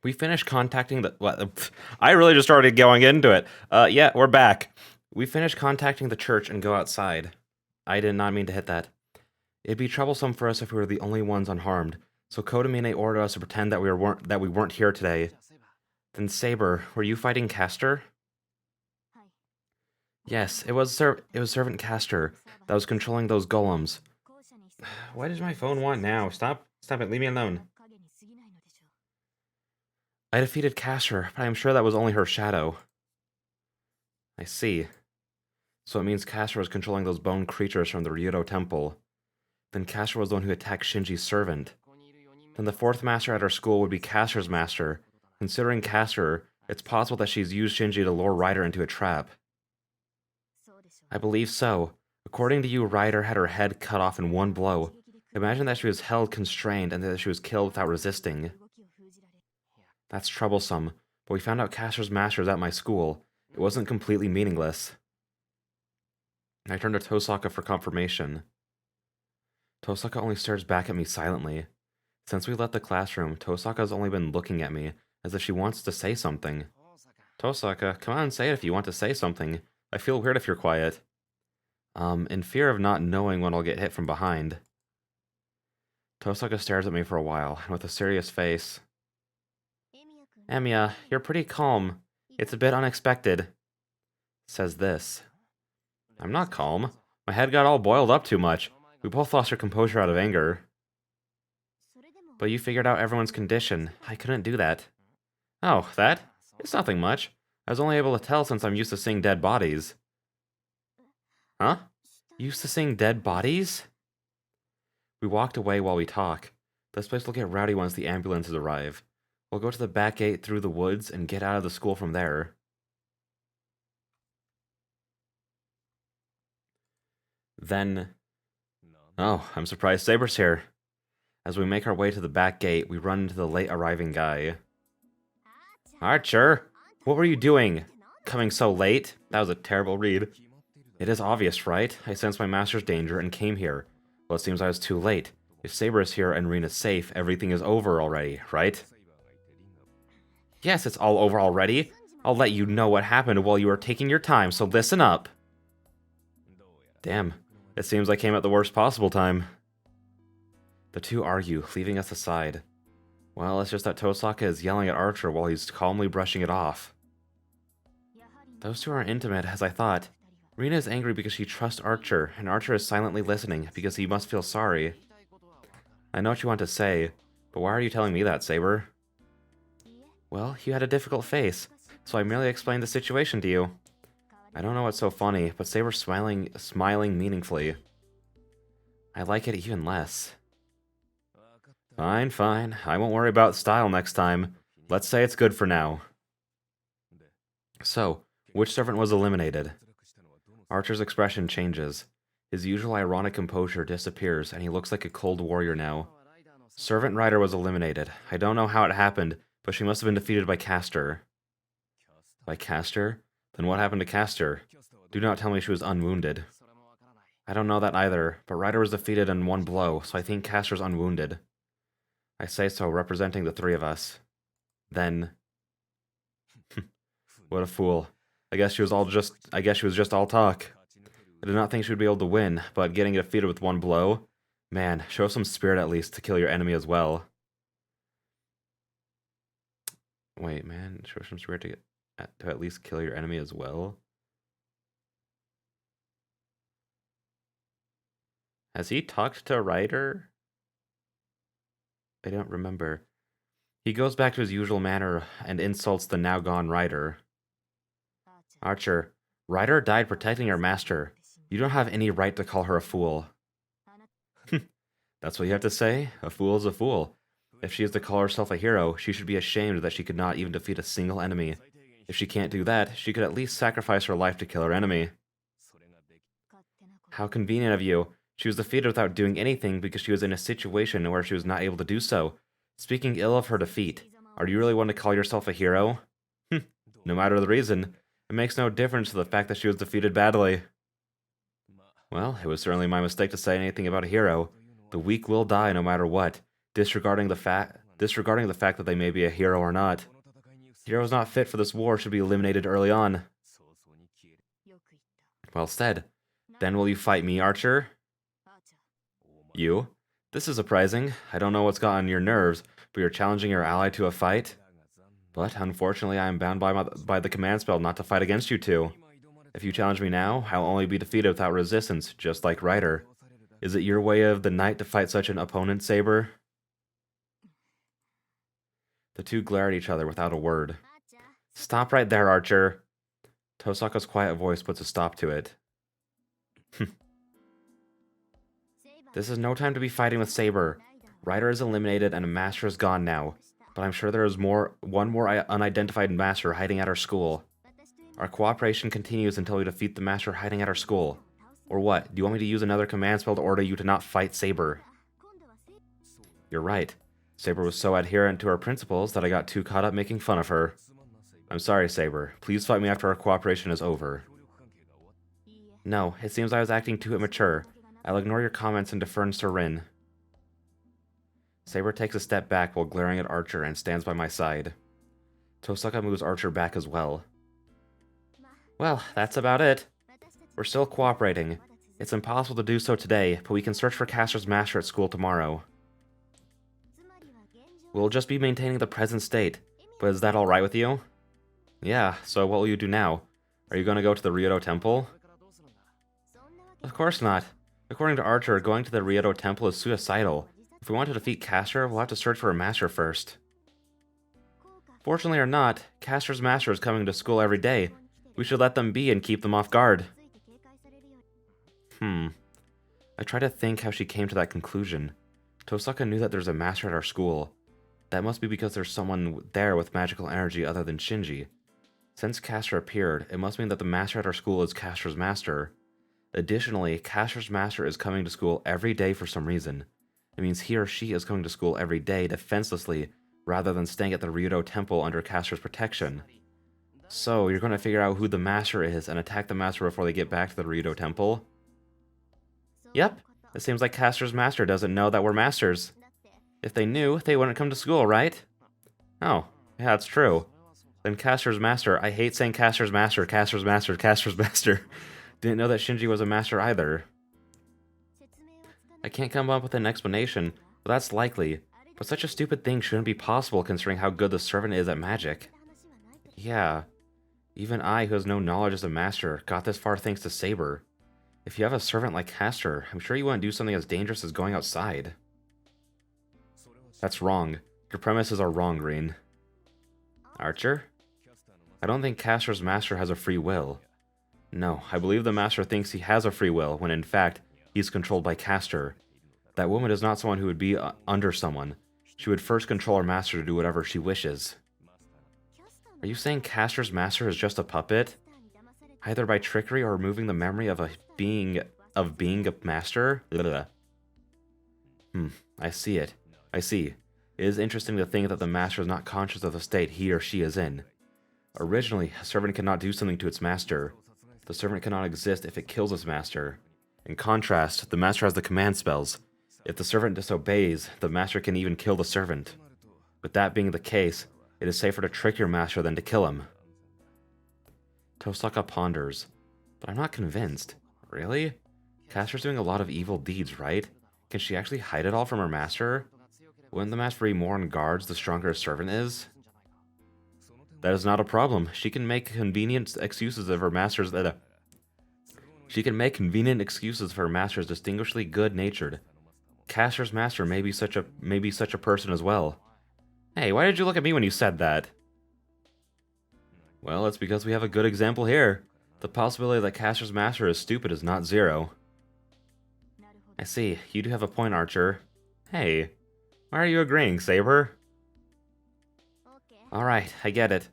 We finished contacting the. What, I really just started going into it. Yeah, we're back. We finished contacting the church and go outside. I did not mean to hit that. It'd be troublesome for us if we were the only ones unharmed. So Kodamine ordered us to pretend that we weren't here today. Then Saber, were you fighting Castor? Yes, it was Servant Castor that was controlling those golems. Why does my phone want now? Stop it, leave me alone. I defeated Castor, but I am sure that was only her shadow. I see. So it means Castor was controlling those bone creatures from the Ryudo Temple. Then Castor was the one who attacked Shinji's servant. Then the fourth master at our school would be Castor's master. Considering Castor, it's possible that she's used Shinji to lure Ryder into a trap. I believe so. According to you, Ryder had her head cut off in one blow. Imagine that she was held constrained and that she was killed without resisting. That's troublesome, but we found out Castor's master is at my school. It wasn't completely meaningless. I turned to Tosaka for confirmation. Tosaka only stares back at me silently. Since we left the classroom, Tosaka's only been looking at me, as if she wants to say something. Tosaka, come on, say it if you want to say something. I feel weird if you're quiet. In fear of not knowing when I'll get hit from behind. Tosaka stares at me for a while, and with a serious face. Emiya, you're pretty calm. It's a bit unexpected. Says this. I'm not calm. My head got all boiled up too much. We both lost our composure out of anger. But you figured out everyone's condition. I couldn't do that. Oh, that? It's nothing much. I was only able to tell since I'm used to seeing dead bodies. Huh? Used to seeing dead bodies? We walked away while we talk. This place will get rowdy once the ambulances arrive. We'll go to the back gate through the woods and get out of the school from there. Then... Oh, I'm surprised Saber's here. As we make our way to the back gate, we run into the late-arriving guy. Archer! What were you doing? Coming so late? That was a terrible read. It is obvious, right? I sensed my master's danger and came here. Well, it seems I was too late. If Saber is here and Rina's safe, everything is over already, right? Yes, it's all over already. I'll let you know what happened while you were taking your time, so listen up. Damn, it seems I came at the worst possible time. The two argue, leaving us aside. Well, it's just that Tosaka is yelling at Archer while he's calmly brushing it off. Those two aren't intimate, as I thought. Rina is angry because she trusts Archer, and Archer is silently listening because he must feel sorry. I know what you want to say, but why are you telling me that, Saber? Well, you had a difficult face, so I merely explained the situation to you. I don't know what's so funny, but Saber's smiling meaningfully. I like it even less. Fine, fine. I won't worry about style next time. Let's say it's good for now. So, which servant was eliminated? Archer's expression changes. His usual ironic composure disappears, and he looks like a cold warrior now. Servant Ryder was eliminated. I don't know how it happened, but she must have been defeated by Castor. By Castor? Then what happened to Castor? Do not tell me she was unwounded. I don't know that either, but Ryder was defeated in one blow, so I think Castor's unwounded. I say so, representing the three of us. Then... What a fool. I guess she was just all talk. I did not think she would be able to win, but getting defeated with one blow? Man, show some spirit at least to kill your enemy as well. Wait, man, show some spirit to at least kill your enemy as well? Has he talked to Ryder? I don't remember. He goes back to his usual manner and insults the now gone Ryder. Archer, Ryder died protecting her master. You don't have any right to call her a fool. That's what you have to say? A fool is a fool. If she is to call herself a hero, she should be ashamed that she could not even defeat a single enemy. If she can't do that, she could at least sacrifice her life to kill her enemy. How convenient of you. She was defeated without doing anything because she was in a situation where she was not able to do so. Speaking ill of her defeat, are you really one to call yourself a hero? No matter the reason, it makes no difference to the fact that she was defeated badly. Well, it was certainly my mistake to say anything about a hero. The weak will die no matter what, disregarding disregarding the fact that they may be a hero or not. Heroes not fit for this war should be eliminated early on. Well said. Then will you fight me, Archer? You? This is surprising. I don't know what's got on your nerves, but you're challenging your ally to a fight? But unfortunately, I am bound by the command spell not to fight against you two. If you challenge me now, I'll only be defeated without resistance, just like Ryder. Is it your way of the night to fight such an opponent, Saber? The two glare at each other without a word. Stop right there, Archer. Tosaka's quiet voice puts a stop to it. This is no time to be fighting with Saber. Ryder is eliminated and a master is gone now, but I'm sure there is one more unidentified master hiding at our school. Our cooperation continues until we defeat the master hiding at our school. Or what? Do you want me to use another command spell to order you to not fight Saber? You're right. Saber was so adherent to her principles that I got too caught up making fun of her. I'm sorry, Saber. Please fight me after our cooperation is over. No, it seems I was acting too immature. I'll ignore your comments and defer to Rin. Saber takes a step back while glaring at Archer and stands by my side. Tosaka moves Archer back as well. Well, that's about it. We're still cooperating. It's impossible to do so today, but we can search for Castor's master at school tomorrow. We'll just be maintaining the present state, but is that alright with you? Yeah, so what will you do now? Are you going to go to the Ryoto Temple? Of course not. According to Archer, going to the Ryoto Temple is suicidal. If we want to defeat Castor, we'll have to search for a master first. Fortunately or not, Castor's master is coming to school every day. We should let them be and keep them off guard. I try to think how she came to that conclusion. Tosaka knew that there's a master at our school. That must be because there's someone there with magical energy other than Shinji. Since Castor appeared, it must mean that the master at our school is Castor's master. Additionally, Castor's master is coming to school every day for some reason. It means he or she is coming to school every day defenselessly, rather than staying at the Ryoto Temple under Castor's protection. So, you're going to figure out who the master is and attack the master before they get back to the Ryoto Temple? Yep, it seems like Castor's master doesn't know that we're masters. If they knew, they wouldn't come to school, right? Oh, yeah, that's true. Then Castor's master, I hate saying Castor's master, Castor's master, Castor's master. Didn't know that Shinji was a master either. I can't come up with an explanation, but that's likely. But such a stupid thing shouldn't be possible considering how good the servant is at magic. Yeah. Even I, who has no knowledge as a master, got this far thanks to Saber. If you have a servant like Castor, I'm sure you wouldn't do something as dangerous as going outside. That's wrong. Your premises are wrong, Green. Archer? I don't think Castor's master has a free will. No, I believe the master thinks he has a free will, when in fact, he's controlled by Castor. That woman is not someone who would be under someone. She would first control her master to do whatever she wishes. Are you saying Castor's master is just a puppet? Either by trickery or removing the memory of being a master? I see it. I see. It is interesting to think that the master is not conscious of the state he or she is in. Originally, a servant cannot do something to its master. The servant cannot exist if it kills its master. In contrast, the master has the command spells. If the servant disobeys, the master can even kill the servant. With that being the case, it is safer to trick your master than to kill him. Tosaka ponders. But I'm not convinced. Really? Castor's doing a lot of evil deeds, right? Can she actually hide it all from her master? Wouldn't the master be more on guard the stronger a servant is? That is not a problem. She can make convenient excuses of her master's distinguishedly good-natured. Castor's master may be such a person as well. Hey, why did you look at me when you said that? Well, it's because we have a good example here. The possibility that Castor's master is stupid is not zero. I see. You do have a point, Archer. Hey, why are you agreeing, Saber? Alright, I get it.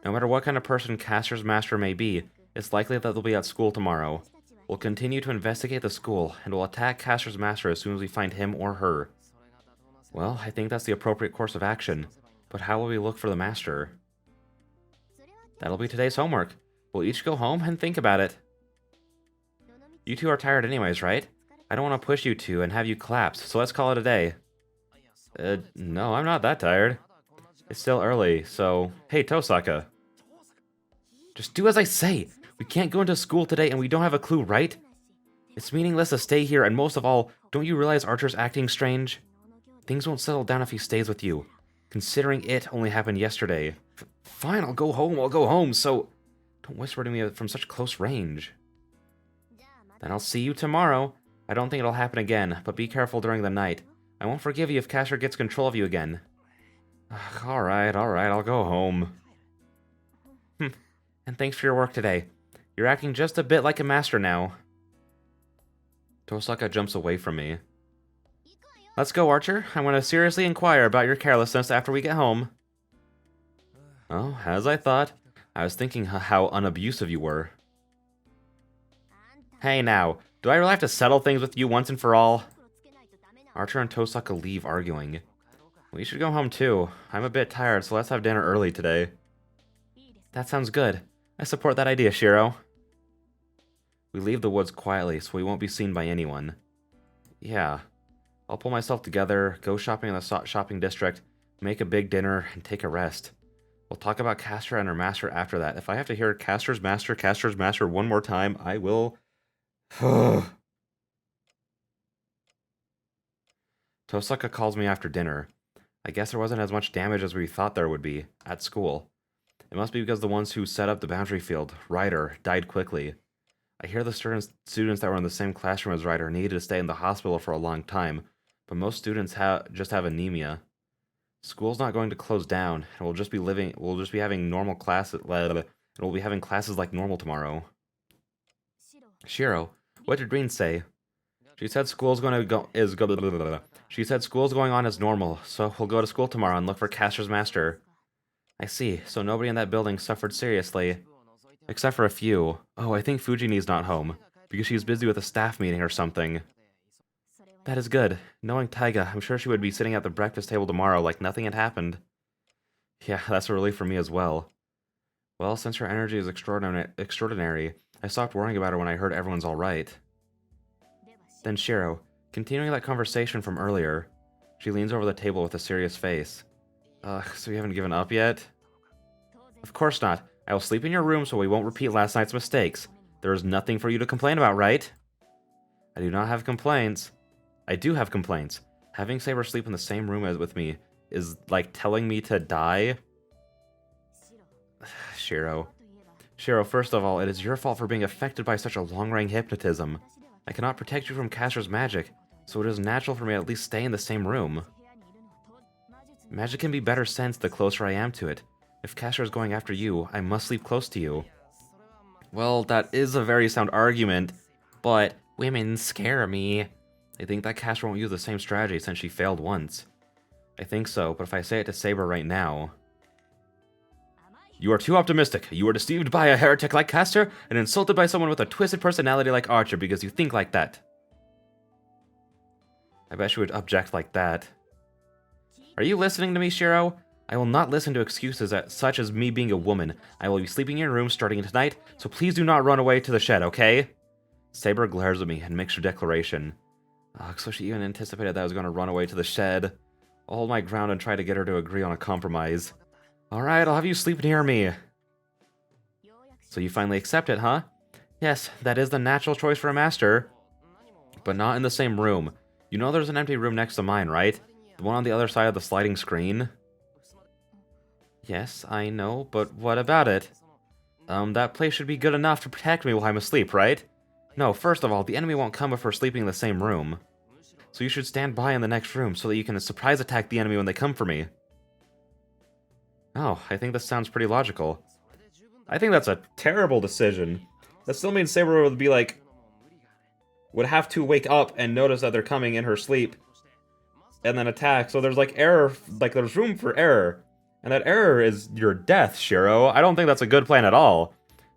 No matter what kind of person Castor's master may be, it's likely that they'll be at school tomorrow. We'll continue to investigate the school, and we'll attack Castor's master as soon as we find him or her. Well, I think that's the appropriate course of action. But how will we look for the master? That'll be today's homework. We'll each go home and think about it. You two are tired anyways, right? I don't want to push you two and have you collapse, so let's call it a day. No, I'm not that tired. It's still early, so... Hey, Tosaka. Just do as I say! We can't go into school today and we don't have a clue, right? It's meaningless to stay here, and most of all, don't you realize Archer's acting strange? Things won't settle down if he stays with you. Considering it only happened yesterday. Fine, I'll go home, so... Don't whisper to me from such close range. Then I'll see you tomorrow. I don't think it'll happen again, but be careful during the night. I won't forgive you if Casher gets control of you again. Alright, I'll go home. And thanks for your work today. You're acting just a bit like a master now. Tosaka jumps away from me. Let's go, Archer. I want to seriously inquire about your carelessness after we get home. Oh, as I thought. I was thinking how unabusive you were. Hey now, do I really have to settle things with you once and for all? Archer and Tosaka leave arguing. We should go home too. I'm a bit tired, so let's have dinner early today. That sounds good. I support that idea, Shiro. We leave the woods quietly so we won't be seen by anyone. Yeah. I'll pull myself together, go shopping in the shopping district, make a big dinner, and take a rest. We'll talk about Castor and her master after that. If I have to hear Castor's master one more time, I will... Tosaka calls me after dinner. I guess there wasn't as much damage as we thought there would be, at school. It must be because the ones who set up the boundary field, Ryder, died quickly. I hear the students that were in the same classroom as Ryder needed to stay in the hospital for a long time, but most students just have anemia. School's not going to close down, and we'll just be having normal classes, and we'll be having classes like normal tomorrow. Shiro, what did Green say? She said school's going on as normal, so we'll go to school tomorrow and look for Castor's master. I see, so nobody in that building suffered seriously. Except for a few. Oh, I think Fujini's not home, because she's busy with a staff meeting or something. That is good. Knowing Taiga, I'm sure she would be sitting at the breakfast table tomorrow like nothing had happened. Yeah, that's a relief for me as well. Well, since her energy is extraordinary, I stopped worrying about her when I heard everyone's alright. Then Shiro, continuing that conversation from earlier, she leans over the table with a serious face. So you haven't given up yet? Of course not. I will sleep in your room so we won't repeat last night's mistakes. There is nothing for you to complain about, right? I do not have complaints. I do have complaints. Having Saber sleep in the same room as with me is like telling me to die. Shiro, first of all, it is your fault for being affected by such a long-range hypnotism. I cannot protect you from Castor's magic, so it is natural for me to at least stay in the same room. Magic can be better sensed the closer I am to it. If Castor is going after you, I must sleep close to you. Well, that is a very sound argument, but women scare me. I think that Castor won't use the same strategy since she failed once. I think so, but if I say it to Saber right now... You are too optimistic. You are deceived by a heretic like Castor and insulted by someone with a twisted personality like Archer because you think like that. I bet she would object like that. Are you listening to me, Shiro? I will not listen to excuses such as me being a woman. I will be sleeping in your room starting tonight, so please do not run away to the shed, okay? Saber glares at me and makes her declaration. So she even anticipated that I was going to run away to the shed. I'll hold my ground and try to get her to agree on a compromise. Alright, I'll have you sleep near me. So you finally accept it, huh? Yes, that is the natural choice for a master. But not in the same room. You know there's an empty room next to mine, right? The one on the other side of the sliding screen? Yes, I know, but what about it? That place should be good enough to protect me while I'm asleep, right? No, first of all, the enemy won't come if we're sleeping in the same room. So you should stand by in the next room so that you can surprise attack the enemy when they come for me. Oh, I think this sounds pretty logical. I think that's a terrible decision. That still means Saber would be like... would have to wake up and notice that they're coming in her sleep. And then attack, so there's like error, like there's room for error. And that error is your death, Shiro. I don't think that's a good plan at all.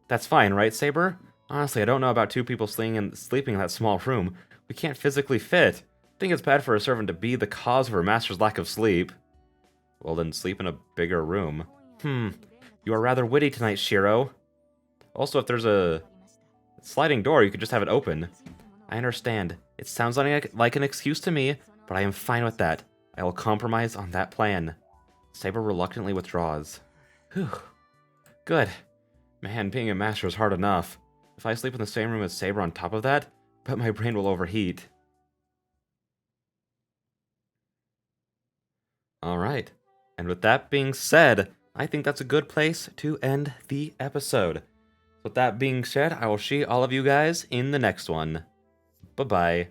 That's fine, right, Saber? Honestly, I don't know about two people sleeping in that small room. We can't physically fit. I think it's bad for a servant to be the cause of her master's lack of sleep. Well, then sleep in a bigger room. You are rather witty tonight, Shiro. Also, if there's a sliding door, you could just have it open. I understand. It sounds like an excuse to me, but I am fine with that. I will compromise on that plan. Saber reluctantly withdraws. Whew. Good. Man, being a master is hard enough. If I sleep in the same room as Saber on top of that, bet my brain will overheat. Alright. And with that being said, I think that's a good place to end the episode. With that being said, I will see all of you guys in the next one. Bye-bye.